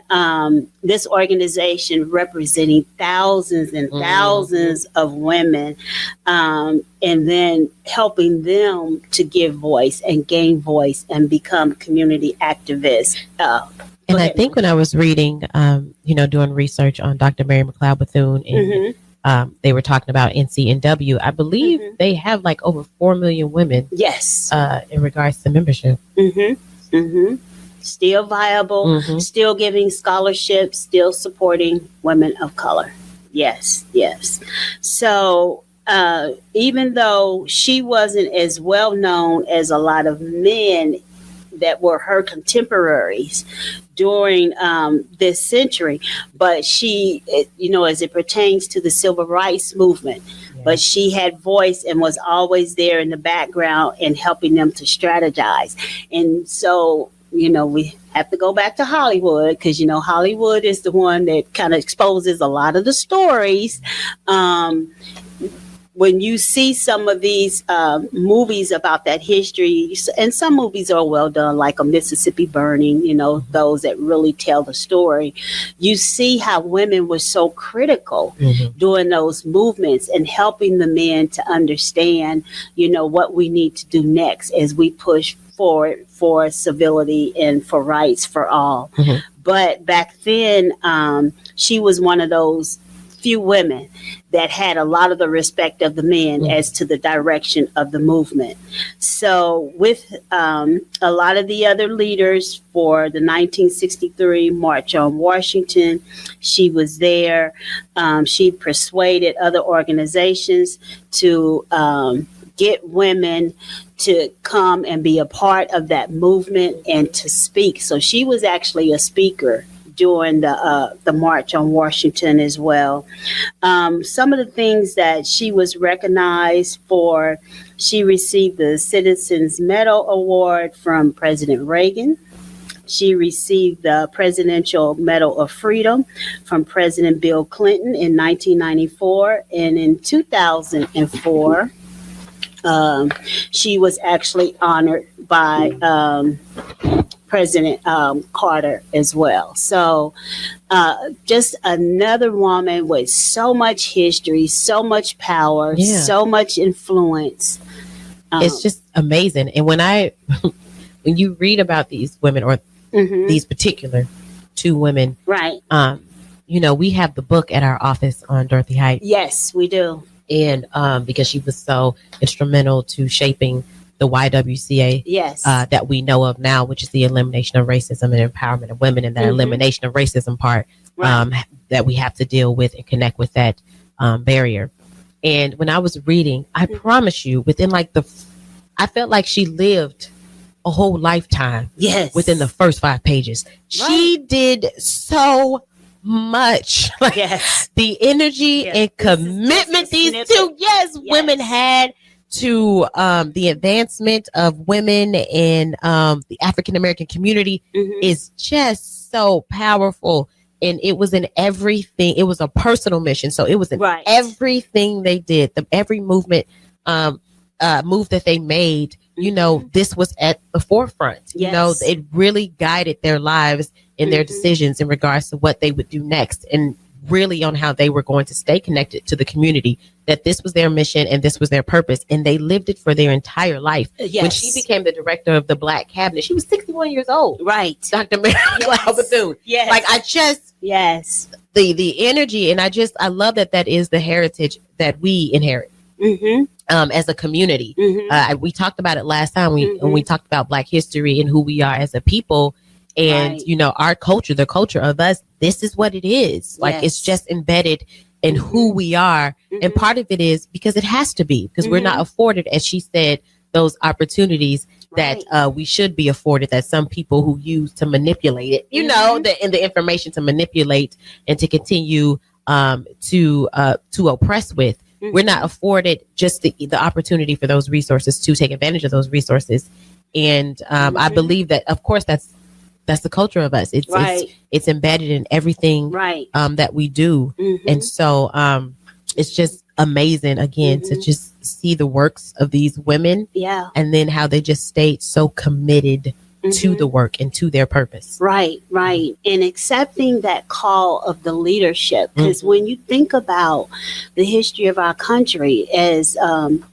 this organization representing thousands and thousands of women, and then helping them to give voice and gain voice and become community activists. And I think when I was reading, doing research on Dr. Mary McLeod Bethune, and they were talking about NCNW, I believe they have like over 4 million women. Yes. In regards to membership. Still viable, still giving scholarships, still supporting women of color. Yes. So even though she wasn't as well known as a lot of men that were her contemporaries during this century. But she, as it pertains to the civil rights movement, but she had voice and was always there in the background and helping them to strategize. And so, we have to go back to Hollywood because, Hollywood is the one that kind of exposes a lot of the stories. When you see some of these movies about that history, and some movies are well done, like A Mississippi Burning, those that really tell the story, you see how women were so critical during those movements and helping the men to understand, what we need to do next as we push forward for civility and for rights for all. But back then, she was one of those few women that had a lot of the respect of the men as to the direction of the movement. So with a lot of the other leaders for the 1963 March on Washington, she was there. She persuaded other organizations to get women to come and be a part of that movement and to speak. So she was actually a speaker during the March on Washington as well. Some of the things that she was recognized for, she received the Citizens Medal Award from President Reagan. She received the Presidential Medal of Freedom from President Bill Clinton in 1994. And in 2004, she was actually honored by President Carter as well. So just another woman with so much history, so much power, so much influence. It's just amazing. And when when you read about these women or these particular two women, right? We have the book at our office on Dorothy Height. Yes, we do. And because she was so instrumental to shaping the YWCA that we know of now, which is the elimination of racism and empowerment of women, and that elimination of racism part that we have to deal with and connect with that barrier. And when I was reading, I promise you, within I felt like she lived a whole lifetime within the first 5 pages. She did so much. The energy and commitment these two women had to the advancement of women and the African American community is just so powerful. And it was in everything. It was a personal mission. So it was in everything they did, every movement, move that they made. This was at the forefront. It really guided their lives and their decisions in regards to what they would do next, and really on how they were going to stay connected to the community, that this was their mission and this was their purpose. And they lived it for their entire life. When she became the director of the Black Cabinet, she was 61 years old. Right. Dr. Mary Bethune. The energy. And I love that is the heritage that we inherit. As a community. We talked about it last time when we talked about Black history and who we are as a people. And, our culture, the culture of us, this is what it is. It's just embedded in who we are. And part of it is because it has to be, because we're not afforded, as she said, those opportunities that we should be afforded, that some people who use to manipulate it, the information to manipulate and to continue to oppress with. We're not afforded just the opportunity for those resources to take advantage of those resources. And I believe that, of course, that's the culture of us. It's embedded in everything that we do. And so it's just amazing, again, to just see the works of these women. And then how they just stayed so committed to the work and to their purpose. Right. And accepting that call of the leadership. Because when you think about the history of our country, as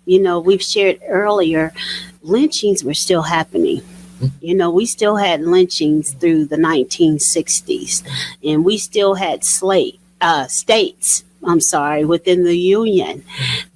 we've shared earlier, lynchings were still happening. We still had lynchings through the 1960s, and we still had states within the Union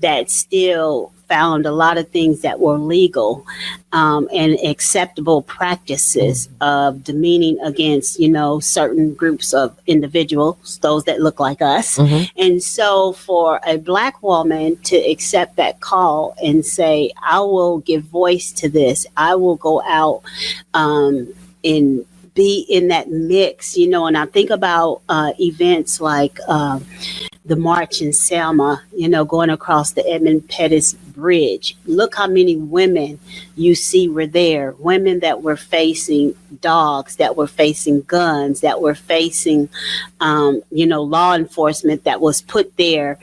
that still found a lot of things that were legal and acceptable practices of demeaning against, certain groups of individuals, those that look like us. And so for a Black woman to accept that call and say, I will give voice to this, I will go out and be in that mix, and I think about events like the march in Selma, going across the Edmund Pettus Bridge. Look how many women you see were there. Women that were facing dogs, that were facing guns, that were facing, law enforcement that was put there,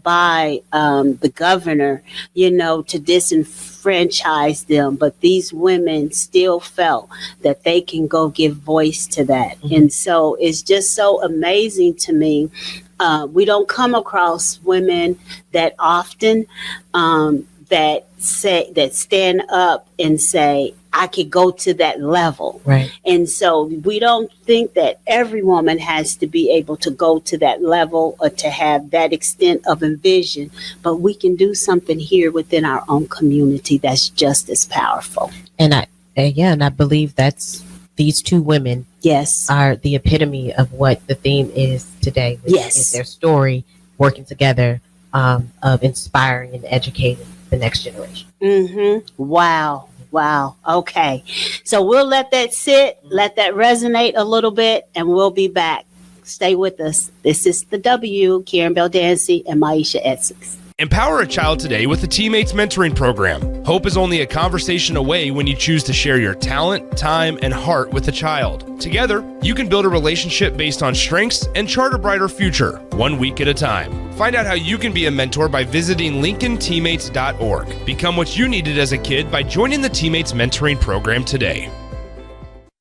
by the governor, to disenfranchise them. But these women still felt that they can go give voice to that. And so it's just so amazing to me. We don't come across women that often that stand up and say, I could go to that level. Right. And so we don't think that every woman has to be able to go to that level or to have that extent of envision, but we can do something here within our own community that's just as powerful. And I believe that's these two women. Yes. Are the epitome of what the theme is today. Which is their story working together of inspiring and educating the next generation. Wow. Okay. So we'll let that sit, let that resonate a little bit, and we'll be back. Stay with us. This is The W, Karen Bell Dancy and Maisha Essex. Empower a child today with the Teammates Mentoring Program. Hope is only a conversation away when you choose to share your talent, time, and heart with a child. Together, you can build a relationship based on strengths and chart a brighter future, 1 week at a time. Find out how you can be a mentor by visiting LincolnTeammates.org. Become what you needed as a kid by joining the Teammates Mentoring Program today.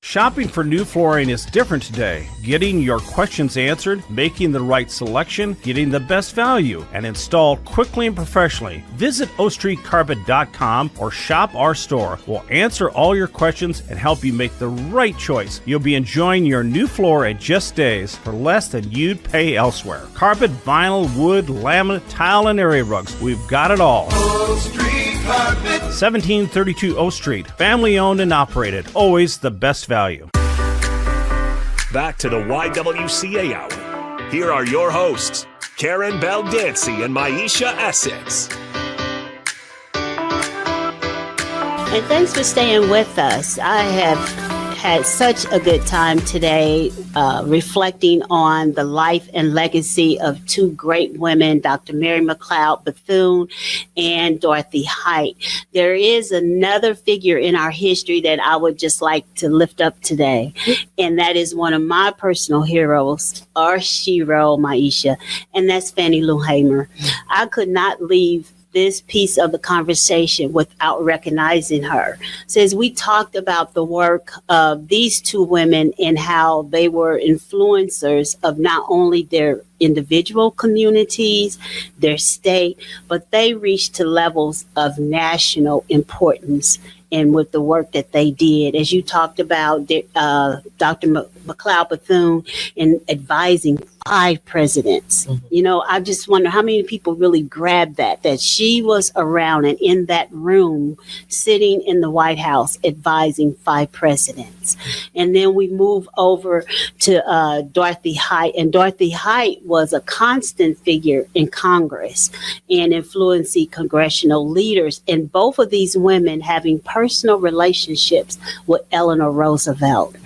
Shopping for new flooring is different today. Getting your questions answered, making the right selection, getting the best value, and installed quickly and professionally. Visit OStreetCarpet.com or shop our store. We'll answer all your questions and help you make the right choice. You'll be enjoying your new floor in just days for less than you'd pay elsewhere. Carpet, vinyl, wood, laminate, tile, and area rugs. We've got it all. Carpet. 1732 O Street. Family owned and operated. Always the best value. Back to the YWCA Hour. Here are your hosts, Karen Bell Dancy and Maisha Essex. And thanks for staying with us. I have had such a good time today reflecting on the life and legacy of two great women, Dr. Mary McLeod Bethune and Dorothy Height. There is another figure in our history that I would just like to lift up today, and that is one of my personal heroes, our shero, Maisha, and that's Fannie Lou Hamer. I could not leave this piece of the conversation without recognizing her. So as we talked about the work of these two women and how they were influencers of not only their individual communities, their state, but they reached to levels of national importance. And with the work that they did, as you talked about, Dr. McLeod Bethune in advising 5 presidents. I just wonder how many people really grabbed that she was around and in that room sitting in the White House advising 5 presidents. And then we move over to Dorothy Height. And Dorothy Height was a constant figure in Congress and influencing congressional leaders. And both of these women having personal relationships with Eleanor Roosevelt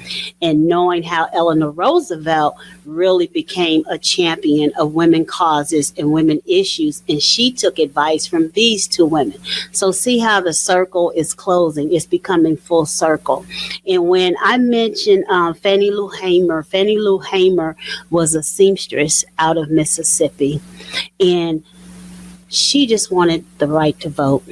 and knowing how Eleanor Roosevelt really became a champion of women causes and women issues. And she took advice from these two women. So see how the circle is closing. It's becoming full circle. And when I mentioned Fannie Lou Hamer was a seamstress out of Mississippi. And she just wanted the right to vote.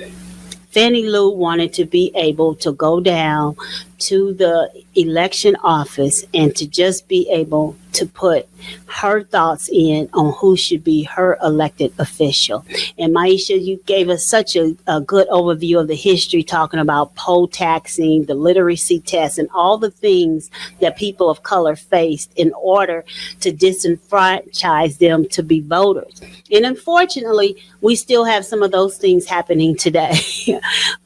Fannie Lou wanted to be able to go down to the election office and to just be able to put her thoughts in on who should be her elected official. And Maisha, you gave us such a good overview of the history, talking about poll taxing, the literacy test, and all the things that people of color faced in order to disenfranchise them to be voters. And unfortunately, we still have some of those things happening today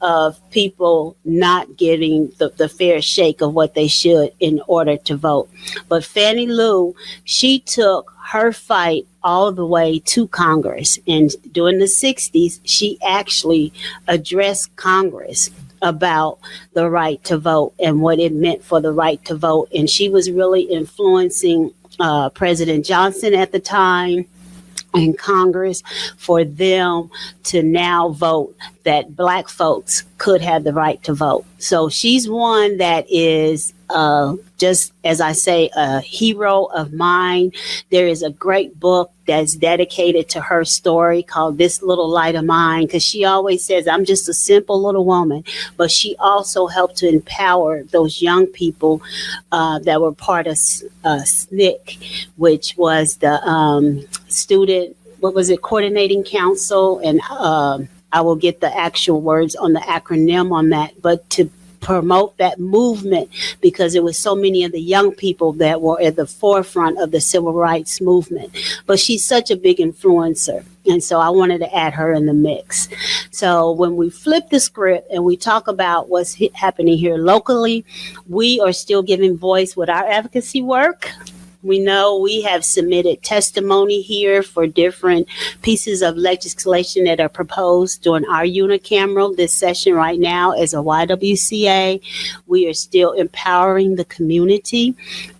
of people not getting the fair shake of what they should in order to vote. But Fannie Lou, she took her fight all the way to Congress. And during the 60s, she actually addressed Congress about the right to vote and what it meant for the right to vote. And she was really influencing President Johnson at the time in Congress for them to now vote that Black folks could have the right to vote. So she's one that is just, as I say, a hero of mine. There is a great book that's dedicated to her story called This Little Light of Mine, because she always says, I'm just a simple little woman. But she also helped to empower those young people that were part of SNCC, which was the student, coordinating council, and I will get the actual words on the acronym on that, but to promote that movement, because it was so many of the young people that were at the forefront of the civil rights movement. But she's such a big influencer. And so I wanted to add her in the mix. So when we flip the script and we talk about what's happening here locally, we are still giving voice with our advocacy work. We know we have submitted testimony here for different pieces of legislation that are proposed during our unicameral this session right now as a YWCA. We are still empowering the community.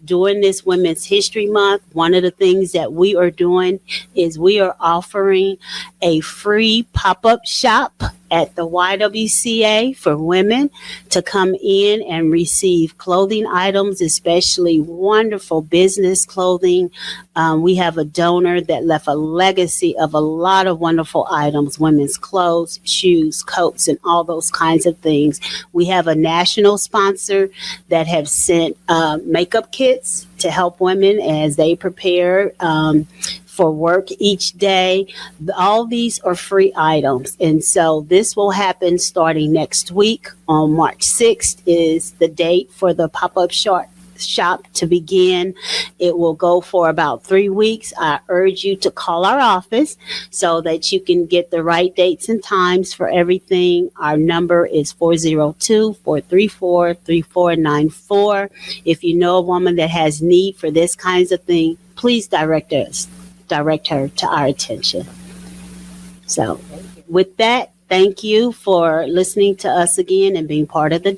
During this Women's History Month, one of the things that we are doing is we are offering a free pop-up shop at the YWCA for women to come in and receive clothing items, especially wonderful business clothing. We have a donor that left a legacy of a lot of wonderful items, women's clothes, shoes, coats, and all those kinds of things. We have a national sponsor that have sent makeup kits to help women as they prepare for work each day. All these are free items. And so this will happen starting next week. On March 6th is the date for the pop-up shop to begin. It will go for about 3 weeks. I urge you to call our office so that you can get the right dates and times for everything. Our number is 402-434-3494. If you know a woman that has need for this kinds of thing, please direct her to our attention. So with that, thank you for listening to us again and being part of the